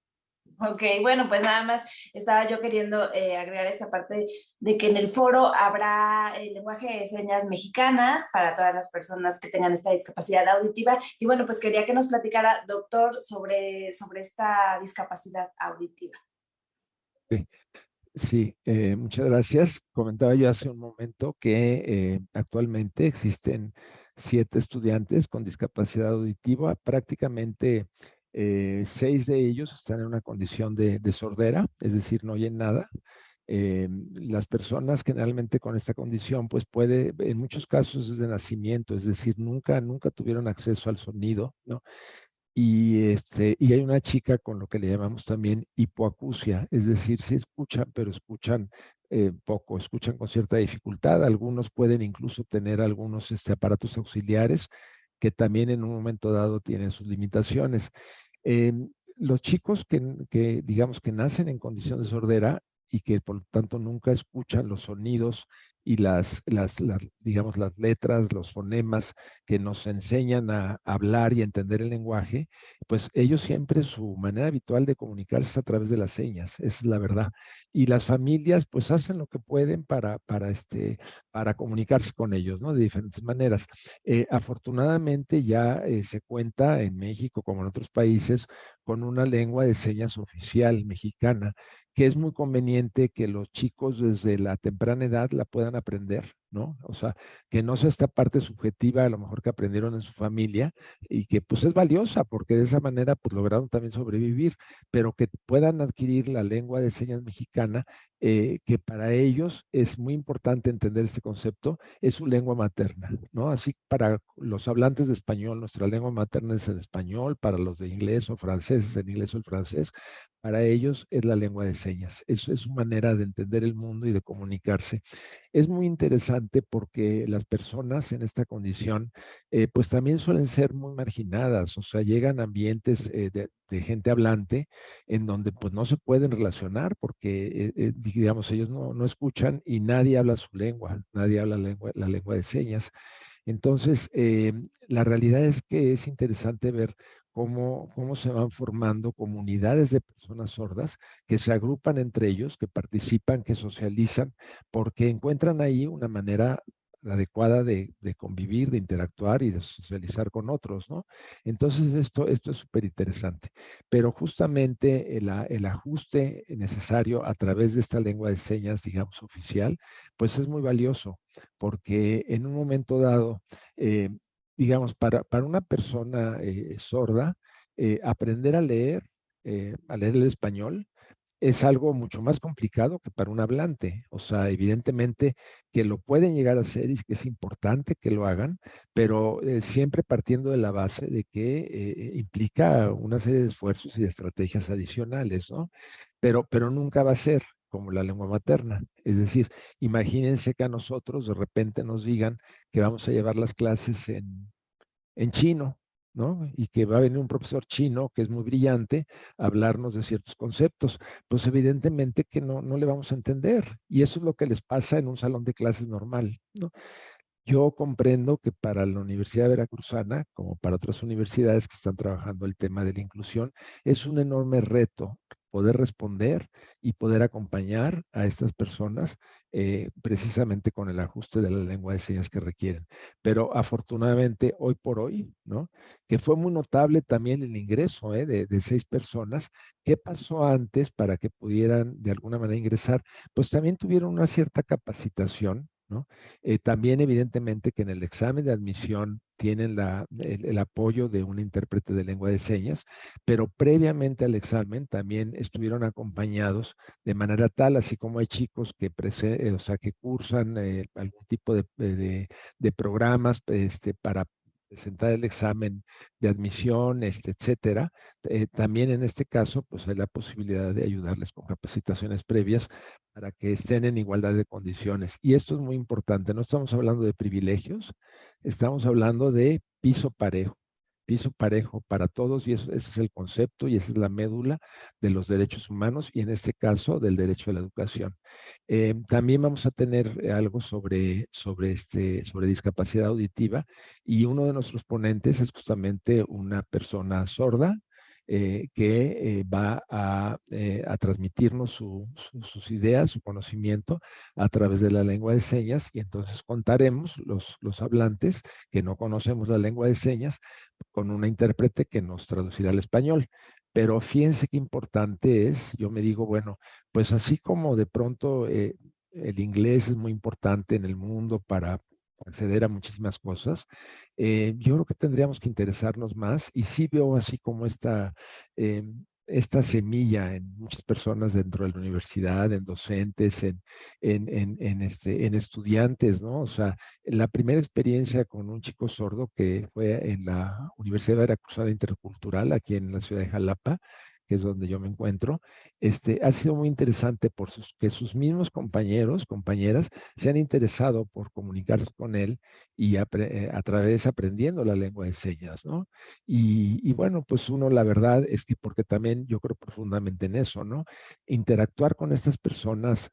Ok, bueno, pues nada más estaba yo queriendo agregar esta parte de que en el foro habrá el lenguaje de señas mexicanas para todas las personas que tengan esta discapacidad auditiva. Y bueno, pues quería que nos platicara, doctor, sobre esta discapacidad auditiva. Sí, muchas gracias. Comentaba yo hace un momento que actualmente existen 7 estudiantes con discapacidad auditiva. Prácticamente 6 de ellos están en una condición de sordera, es decir, no oyen nada. Las personas generalmente con esta condición, pues en muchos casos es de nacimiento, es decir, nunca tuvieron acceso al sonido, ¿no? Y hay una chica con lo que le llamamos también hipoacusia, es decir, sí escuchan, pero escuchan poco, escuchan con cierta dificultad. Algunos pueden incluso tener algunos aparatos auxiliares que también en un momento dado tienen sus limitaciones. Los chicos digamos que nacen en condición de sordera y que por lo tanto nunca escuchan los sonidos y digamos, las letras, los fonemas que nos enseñan a hablar y a entender el lenguaje, pues ellos siempre su manera habitual de comunicarse es a través de las señas, esa es la verdad. Y las familias pues hacen lo que pueden para comunicarse con ellos, ¿no? De diferentes maneras. Afortunadamente ya se cuenta en México como en otros países con una lengua de señas oficial mexicana, que es muy conveniente que los chicos desde la temprana edad la puedan aprender, ¿no? O sea, que no sea esta parte subjetiva a lo mejor que aprendieron en su familia y que pues es valiosa porque de esa manera pues lograron también sobrevivir, pero que puedan adquirir la lengua de señas mexicana, que para ellos es muy importante entender este concepto, es su lengua materna, ¿no? Así para los hablantes de español, nuestra lengua materna es el español, para los de inglés o francés es el inglés o el francés, para ellos es la lengua de señas, es su manera de entender el mundo y de comunicarse. Es muy interesante porque las personas en esta condición pues también suelen ser muy marginadas, o sea, llegan a ambientes de gente hablante en donde pues no se pueden relacionar porque digamos ellos no escuchan y nadie habla su lengua, nadie habla la lengua de señas. Entonces, la realidad es que es interesante ver cómo se van formando comunidades de personas sordas que se agrupan entre ellos, que participan, que socializan, porque encuentran ahí una manera adecuada de convivir, de interactuar y de socializar con otros, ¿no? Entonces, esto es súper interesante. Pero justamente el ajuste necesario a través de esta lengua de señas, digamos, oficial, pues es muy valioso, porque en un momento dado, digamos, para una persona sorda, aprender a leer el español es algo mucho más complicado que para un hablante. O sea, evidentemente que lo pueden llegar a hacer y que es importante que lo hagan, pero siempre partiendo de la base de que implica una serie de esfuerzos y de estrategias adicionales, ¿no? Pero nunca va a ser como la lengua materna. Es decir, imagínense que a nosotros de repente nos digan que vamos a llevar las clases en chino, ¿no? Y que va a venir un profesor chino que es muy brillante a hablarnos de ciertos conceptos. Pues evidentemente que no le vamos a entender. Y eso es lo que les pasa en un salón de clases normal, ¿no? Yo comprendo que para la Universidad Veracruzana, como para otras universidades que están trabajando el tema de la inclusión, es un enorme reto poder responder y poder acompañar a estas personas precisamente con el ajuste de la lengua de señas que requieren. Pero afortunadamente, hoy por hoy, ¿no? Que fue muy notable también el ingreso de 6 personas. ¿Qué pasó antes para que pudieran de alguna manera ingresar? Pues también tuvieron una cierta capacitación, ¿no? También evidentemente que en el examen de admisión tienen el apoyo de un intérprete de lengua de señas, pero previamente al examen también estuvieron acompañados de manera tal, así como hay chicos que, o sea, que cursan algún tipo de programas para presentar el examen de admisión, etcétera. También en este caso, pues hay la posibilidad de ayudarles con capacitaciones previas para que estén en igualdad de condiciones. Y esto es muy importante, no estamos hablando de privilegios, estamos hablando de piso parejo para todos, y ese es el concepto y esa es la médula de los derechos humanos y en este caso del derecho a la educación. También vamos a tener algo sobre discapacidad auditiva, y uno de nuestros ponentes es justamente una persona sorda, que va a transmitirnos sus ideas, su conocimiento a través de la lengua de señas, y entonces contaremos los hablantes que no conocemos la lengua de señas con una intérprete que nos traducirá al español. Pero fíjense qué importante es, yo me digo, bueno, pues así como de pronto el inglés es muy importante en el mundo para acceder a muchísimas cosas, yo creo que tendríamos que interesarnos más, y sí veo así como esta semilla en muchas personas dentro de la universidad, en docentes, en estudiantes, ¿no? O sea, la primera experiencia con un chico sordo que fue en la Universidad Veracruzana Intercultural, aquí en la ciudad de Jalapa, que es donde yo me encuentro, ha sido muy interesante que sus mismos compañeros, compañeras, se han interesado por comunicarse con él y a través aprendiendo la lengua de señas, ¿no? Y bueno, pues uno, la verdad es que porque también yo creo profundamente en eso, ¿no? Interactuar con estas personas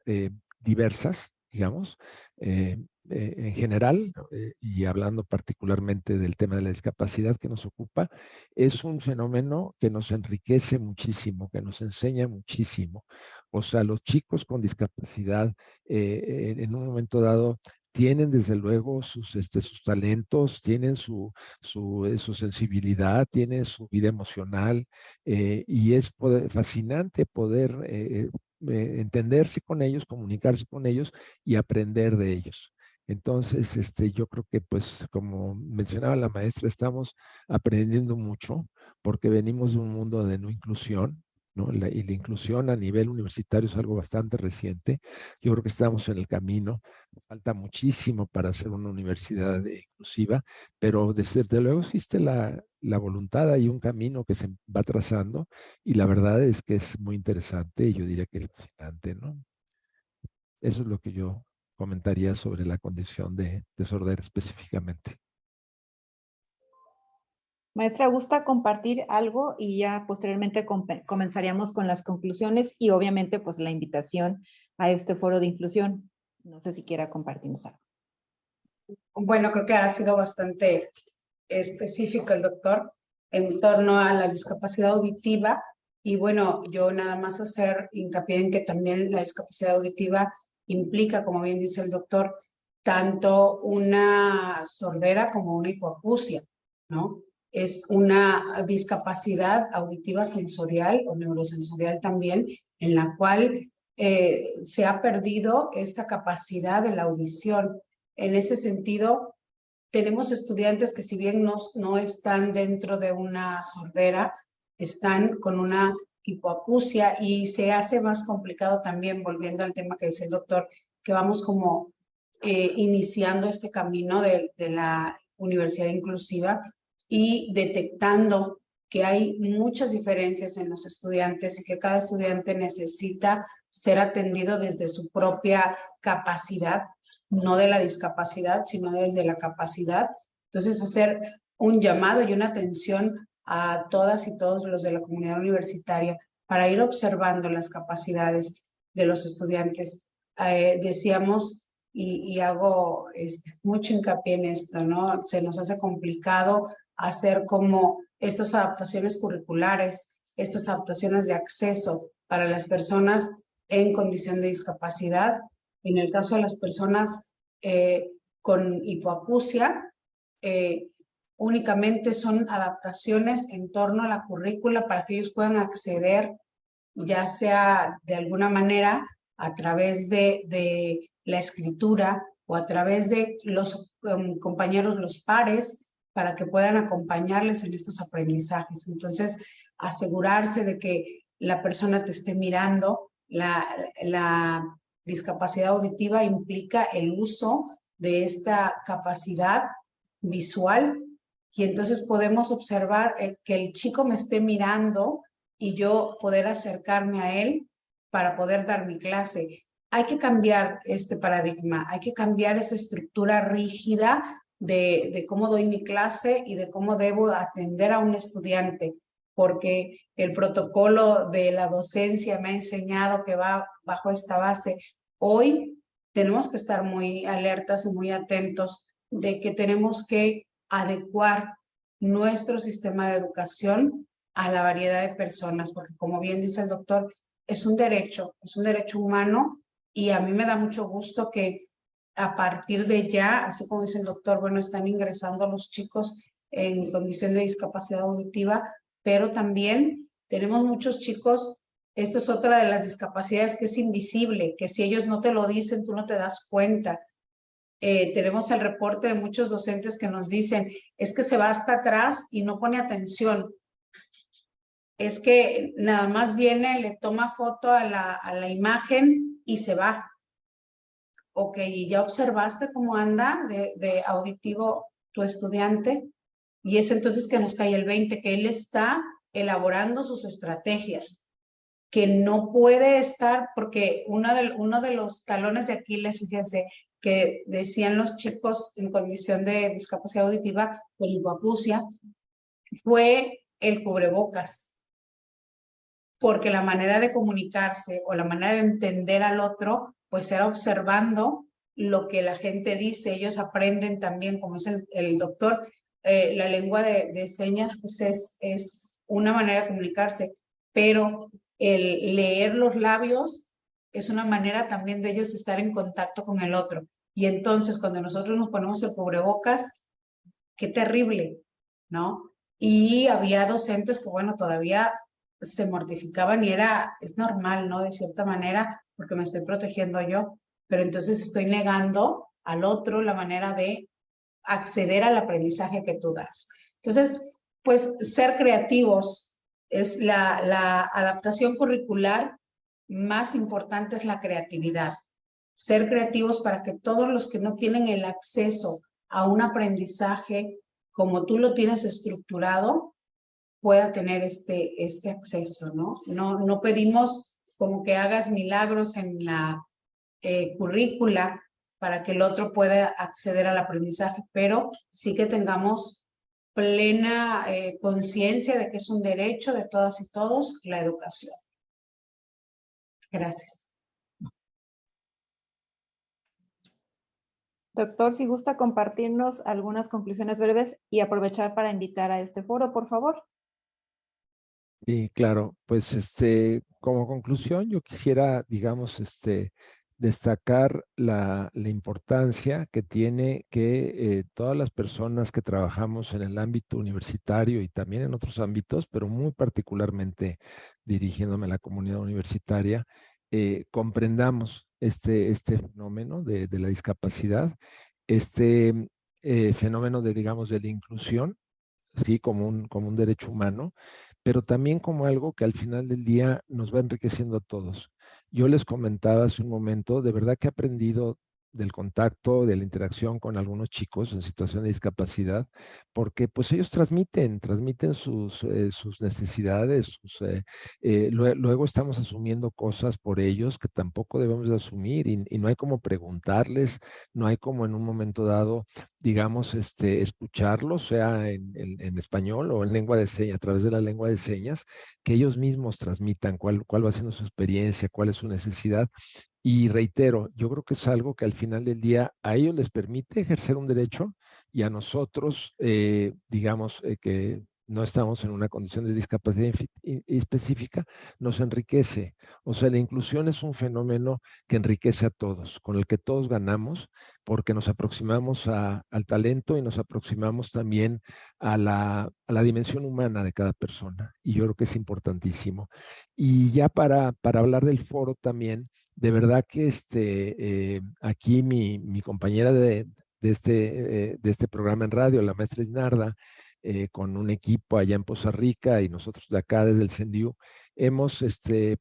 diversas, digamos, en general, y hablando particularmente del tema de la discapacidad que nos ocupa, es un fenómeno que nos enriquece muchísimo, que nos enseña muchísimo. O sea, los chicos con discapacidad en un momento dado tienen desde luego sus talentos, tienen su sensibilidad, tienen su vida emocional, y es fascinante poder entenderse con ellos, comunicarse con ellos y aprender de ellos. Entonces, yo creo que, pues, como mencionaba la maestra, estamos aprendiendo mucho porque venimos de un mundo de no inclusión, ¿no? Y la inclusión a nivel universitario es algo bastante reciente. Yo creo que estamos en el camino. Falta muchísimo para ser una universidad inclusiva, pero desde luego existe la voluntad y un camino que se va trazando, y la verdad es que es muy interesante y yo diría que es fascinante, ¿no? Eso es lo que yo comentaría sobre la condición de sordera específicamente. Maestra, ¿gusta compartir algo? Y ya posteriormente comenzaríamos con las conclusiones y obviamente pues la invitación a este foro de inclusión. No sé si quiera compartirnos algo. Bueno, creo que ha sido bastante específico el doctor en torno a la discapacidad auditiva. Y bueno, yo nada más hacer hincapié en que también la discapacidad auditiva implica, como bien dice el doctor, tanto una sordera como una hipoacusia, ¿no? Es una discapacidad auditiva sensorial o neurosensorial también, en la cual se ha perdido esta capacidad de la audición. En ese sentido, tenemos estudiantes que si bien no están dentro de una sordera, están con una hipoacusia y se hace más complicado también, volviendo al tema que decía el doctor, que vamos como iniciando este camino de la universidad inclusiva y detectando que hay muchas diferencias en los estudiantes y que cada estudiante necesita ser atendido desde su propia capacidad, no de la discapacidad, sino desde la capacidad. Entonces, hacer un llamado y una atención a todas y todos los de la comunidad universitaria para ir observando las capacidades de los estudiantes. Decíamos, y hago mucho hincapié en esto, ¿no? Se nos hace complicado hacer como estas adaptaciones curriculares, estas adaptaciones de acceso para las personas en condición de discapacidad. En el caso de las personas con hipoacusia, únicamente son adaptaciones en torno a la currícula para que ellos puedan acceder, ya sea de alguna manera a través de la escritura o a través de los compañeros, los pares, para que puedan acompañarles en estos aprendizajes. Entonces, asegurarse de que la persona te esté mirando. La discapacidad auditiva implica el uso de esta capacidad visual y entonces podemos observar que el chico me esté mirando y yo poder acercarme a él para poder dar mi clase. Hay que cambiar este paradigma, hay que cambiar esa estructura rígida de cómo doy mi clase y de cómo debo atender a un estudiante, porque el protocolo de la docencia me ha enseñado que va bajo esta base. Hoy tenemos que estar muy alertas y muy atentos de que tenemos que adecuar nuestro sistema de educación a la variedad de personas, porque como bien dice el doctor, es un derecho humano y a mí me da mucho gusto que a partir de ya, así como dice el doctor, bueno, están ingresando los chicos en condición de discapacidad auditiva, pero también tenemos muchos chicos, esta es otra de las discapacidades que es invisible, que si ellos no te lo dicen, tú no te das cuenta. Tenemos el reporte de muchos docentes que nos dicen, es que se va hasta atrás y no pone atención. Es que nada más viene, le toma foto a la imagen y se va. Ok, ¿y ya observaste cómo anda de auditivo tu estudiante? Y es entonces que nos cae el 20, que él está elaborando sus estrategias, que no puede estar, porque uno de los talones de Aquiles, fíjense, que decían los chicos en condición de discapacidad auditiva, con hipoacusia, fue el cubrebocas. Porque la manera de comunicarse o la manera de entender al otro, pues era observando lo que la gente dice. Ellos aprenden también, como es el doctor, la lengua de señas, pues es una manera de comunicarse, pero el leer los labios es una manera también de ellos estar en contacto con el otro. Y entonces, cuando nosotros nos ponemos el cubrebocas, qué terrible, ¿no? Y había docentes que, bueno, todavía se mortificaban y es normal, ¿no? De cierta manera, porque me estoy protegiendo yo, pero entonces estoy negando al otro la manera de acceder al aprendizaje que tú das. Entonces, pues ser creativos es la adaptación curricular más importante, es la creatividad. Ser creativos para que todos los que no tienen el acceso a un aprendizaje como tú lo tienes estructurado, pueda tener este acceso, ¿no? No pedimos como que hagas milagros en la currícula para que el otro pueda acceder al aprendizaje, pero sí que tengamos plena conciencia de que es un derecho de todas y todos la educación. Gracias. Doctor, si gusta compartirnos algunas conclusiones breves y aprovechar para invitar a este foro, por favor. Sí, claro, pues como conclusión yo quisiera, digamos, destacar la importancia que tiene que todas las personas que trabajamos en el ámbito universitario y también en otros ámbitos, pero muy particularmente dirigiéndome a la comunidad universitaria, comprendamos este fenómeno de la discapacidad, fenómeno de, digamos, de la inclusión, sí, como un derecho humano, pero también como algo que al final del día nos va enriqueciendo a todos. Yo les comentaba hace un momento, de verdad que he aprendido del contacto, de la interacción con algunos chicos en situación de discapacidad, porque pues ellos transmiten sus necesidades, luego estamos asumiendo cosas por ellos que tampoco debemos de asumir y no hay como preguntarles, no hay como en un momento dado, digamos, escucharlos, sea en español o en lengua de señas, a través de la lengua de señas, que ellos mismos transmitan cuál va siendo su experiencia, cuál es su necesidad. Y reitero, yo creo que es algo que al final del día a ellos les permite ejercer un derecho y a nosotros, digamos, que no estamos en una condición de discapacidad específica, nos enriquece. O sea, la inclusión es un fenómeno que enriquece a todos, con el que todos ganamos, porque nos aproximamos al talento y nos aproximamos también a la dimensión humana de cada persona. Y yo creo que es importantísimo. Y ya para hablar del foro también, de verdad que aquí mi compañera de este programa en radio, la maestra Isnarda, con un equipo allá en Poza Rica y nosotros de acá desde el CENDIU, hemos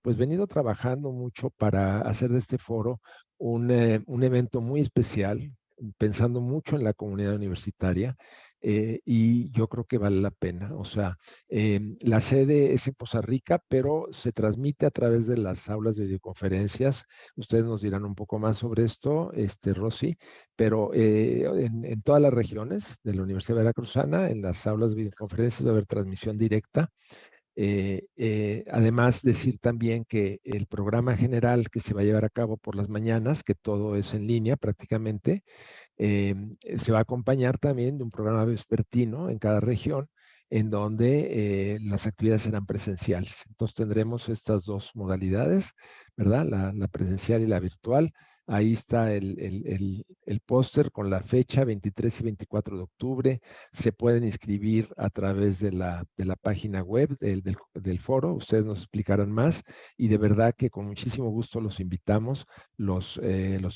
pues venido trabajando mucho para hacer de este foro un evento muy especial, pensando mucho en la comunidad universitaria, y yo creo que vale la pena. O sea, la sede es en Poza Rica, pero se transmite a través de las aulas de videoconferencias. Ustedes nos dirán un poco más sobre esto, Rosy, pero en todas las regiones de la Universidad Veracruzana, en las aulas de videoconferencias va a haber transmisión directa. Además, decir también que el programa general que se va a llevar a cabo por las mañanas, que todo es en línea prácticamente, se va a acompañar también de un programa vespertino en cada región, en donde las actividades serán presenciales. Entonces tendremos estas dos modalidades, ¿verdad? La presencial y la virtual. Ahí está el póster con la fecha, 23 y 24 de octubre. Se pueden inscribir a través de la página web del foro. Ustedes nos explicarán más y de verdad que con muchísimo gusto los invitamos, los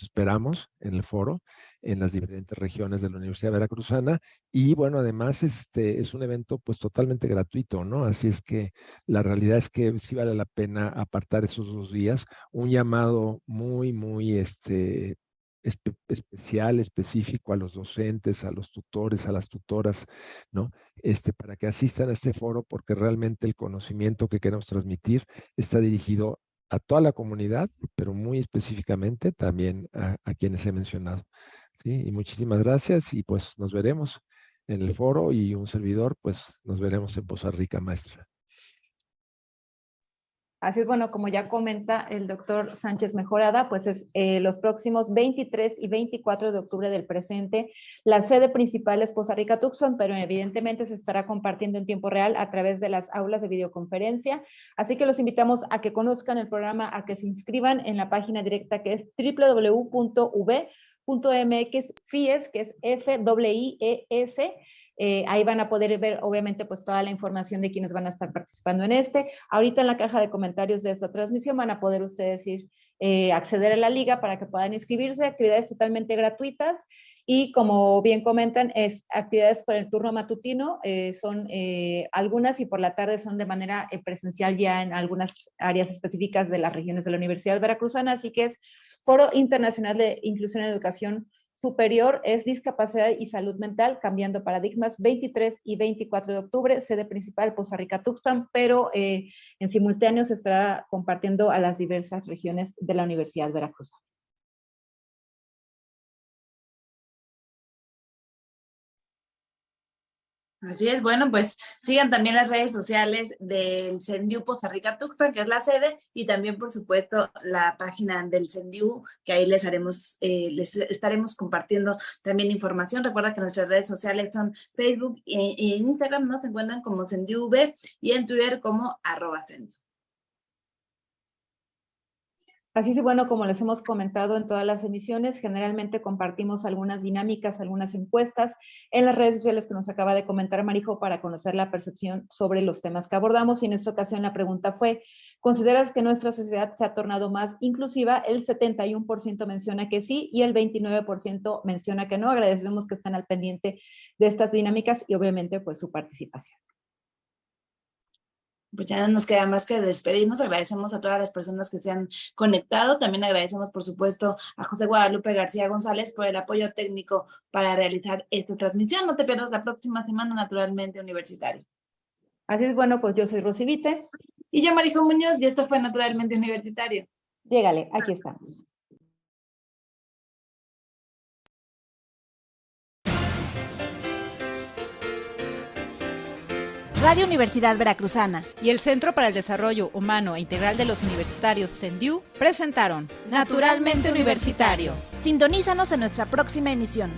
esperamos en el foro, en las diferentes regiones de la Universidad Veracruzana. Y bueno, además es un evento pues totalmente gratuito, ¿no? Así es que la realidad es que sí vale la pena apartar esos 2 días. Un llamado muy especial, específico a los docentes, a los tutores, a las tutoras, ¿no? Para que asistan a este foro, porque realmente el conocimiento que queremos transmitir está dirigido a toda la comunidad, pero muy específicamente también a quienes he mencionado. ¿Sí? Y muchísimas gracias y pues nos veremos en el foro y un servidor, pues nos veremos en Poza Rica, maestra. Así es, bueno, como ya comenta el doctor Sánchez Mejorada, pues es los próximos 23 y 24 de octubre del presente. La sede principal es Poza Rica Tucson, pero evidentemente se estará compartiendo en tiempo real a través de las aulas de videoconferencia. Así que los invitamos a que conozcan el programa, a que se inscriban en la página directa que es www.v.mx.fies, que es FIIES. Ahí van a poder ver, obviamente, pues toda la información de quienes van a estar participando en Ahorita en la caja de comentarios de esta transmisión van a poder ustedes acceder a la liga para que puedan inscribirse, actividades totalmente gratuitas y como bien comentan, es actividades por el turno matutino, son algunas y por la tarde son de manera presencial ya en algunas áreas específicas de las regiones de la Universidad Veracruzana, así que es Foro Internacional de Inclusión en Educación Superior, es Discapacidad y Salud Mental, Cambiando Paradigmas, 23 y 24 de octubre, sede principal Poza Rica Tuxpan, pero en simultáneo se estará compartiendo a las diversas regiones de la Universidad Veracruzana. Así es, bueno, pues sigan también las redes sociales del CENDIU Poza Rica Tuxpan, que es la sede, y también, por supuesto, la página del CENDIU, que ahí les estaremos compartiendo también información. Recuerda que nuestras redes sociales son Facebook y en Instagram nos encuentran como CENDIUV y en Twitter como @CENDIU. Así es, bueno, como les hemos comentado en todas las emisiones, generalmente compartimos algunas dinámicas, algunas encuestas en las redes sociales que nos acaba de comentar Marijo para conocer la percepción sobre los temas que abordamos. Y en esta ocasión la pregunta fue, ¿consideras que nuestra sociedad se ha tornado más inclusiva? El 71% menciona que sí y el 29% menciona que no. Agradecemos que estén al pendiente de estas dinámicas y obviamente pues su participación. Pues ya no nos queda más que despedirnos. Agradecemos a todas las personas que se han conectado. También agradecemos, por supuesto, a José Guadalupe García González por el apoyo técnico para realizar esta transmisión. No te pierdas la próxima semana, Naturalmente Universitario. Así es, bueno, pues yo soy Rosy Vite. Y yo, Marijo Muñoz, y esto fue Naturalmente Universitario. Llégale, aquí estamos. Radio Universidad Veracruzana y el Centro para el Desarrollo Humano e Integral de los Universitarios, CENDIU, presentaron Naturalmente Universitario. Sintonízanos en nuestra próxima emisión.